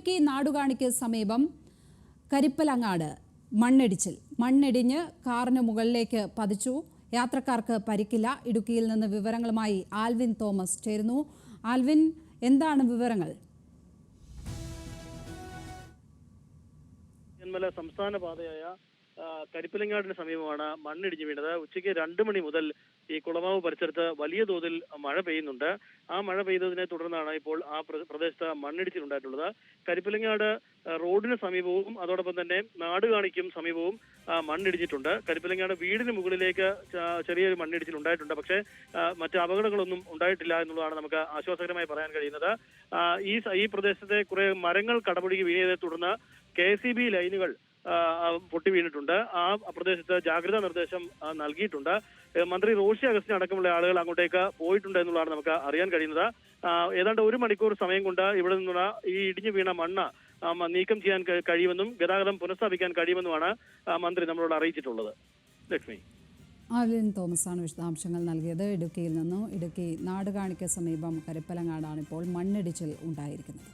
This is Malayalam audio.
ഇടുക്കി നാടുകാണിക്ക് സമീപം കരിപ്പലങ്ങാട് മണ്ണിടിഞ്ഞ് കാറിന് മുകളിലേക്ക് പതിച്ചു. യാത്രക്കാർക്ക് പരിക്കില്ല. ഇടുക്കിയിൽ നിന്ന് വിവരങ്ങളുമായി ആൽവിൻ തോമസ് ചേരുന്നു. ആൽവിൻ, എന്താണ് വിവരങ്ങൾ? സംസ്ഥാന പാതയായ കരിപ്പലങ്ങാടിന് സമീപമാണ് മണ്ണിടിഞ്ഞു വീണത്. ഉച്ചയ്ക്ക് 2 മണി മുതൽ ഈ കുളമാവ് പരിസരത്ത് വലിയ തോതിൽ മഴ പെയ്യുന്നുണ്ട്. ആ മഴ പെയ്തതിനെ തുടർന്നാണ് ഇപ്പോൾ ആ പ്രദേശത്ത് മണ്ണിടിച്ചിലുണ്ടായിട്ടുള്ളത്. കരിപ്പലങ്ങാട് റോഡിന് സമീപവും അതോടൊപ്പം തന്നെ നാടുകാണിക്കും സമീപവും മണ്ണിടിച്ചിട്ടുണ്ട്. കരിപ്പലങ്ങാട് വീടിന് മുകളിലേക്ക് ചെറിയൊരു മണ്ണിടിച്ചിൽ ഉണ്ടായിട്ടുണ്ട്. പക്ഷേ മറ്റ് അപകടങ്ങളൊന്നും ഉണ്ടായിട്ടില്ല എന്നുള്ളതാണ് നമുക്ക് ആശ്വാസകരമായി പറയാൻ കഴിയുന്നത്. ഈ പ്രദേശത്തെ കുറെ മരങ്ങൾ കടപുഴകി വീണതിനെ തുടർന്ന് KCB ലൈനുകൾ പൊട്ടി വീണിട്ടുണ്ട്. ആ പ്രദേശത്ത് ജാഗ്രതാ നിർദ്ദേശം നൽകിയിട്ടുണ്ട്. മന്ത്രി റോഷി അഗസ്റ്റിൻ അടക്കമുള്ള ആളുകൾ അങ്ങോട്ടേക്ക് പോയിട്ടുണ്ട് എന്നുള്ളതാണ് നമുക്ക് അറിയാൻ കഴിയുന്നത്. ഏതാണ്ട് 1 മണിക്കൂർ സമയം കൊണ്ട് ഇവിടെ നിന്നുള്ള ഈ ഇടിഞ്ഞു വീണ മണ്ണ് നീക്കം ചെയ്യാൻ കഴിയുമെന്നും ഗതാഗതം പുനഃസ്ഥാപിക്കാൻ കഴിയുമെന്നുമാണ് മന്ത്രി നമ്മളോട് അറിയിച്ചിട്ടുള്ളത്. ലക്ഷ്മി. ആൽവിൻ തോമസ് ആണ് വിശദാംശങ്ങൾ നൽകിയത്. ഇടുക്കിയിൽ നിന്നും. ഇടുക്കി നാടുകാണിക്ക് സമീപം കരിപ്പലങ്ങാടാണ് ഇപ്പോൾ മണ്ണിടിച്ചിൽ ഉണ്ടായിരിക്കുന്നത്.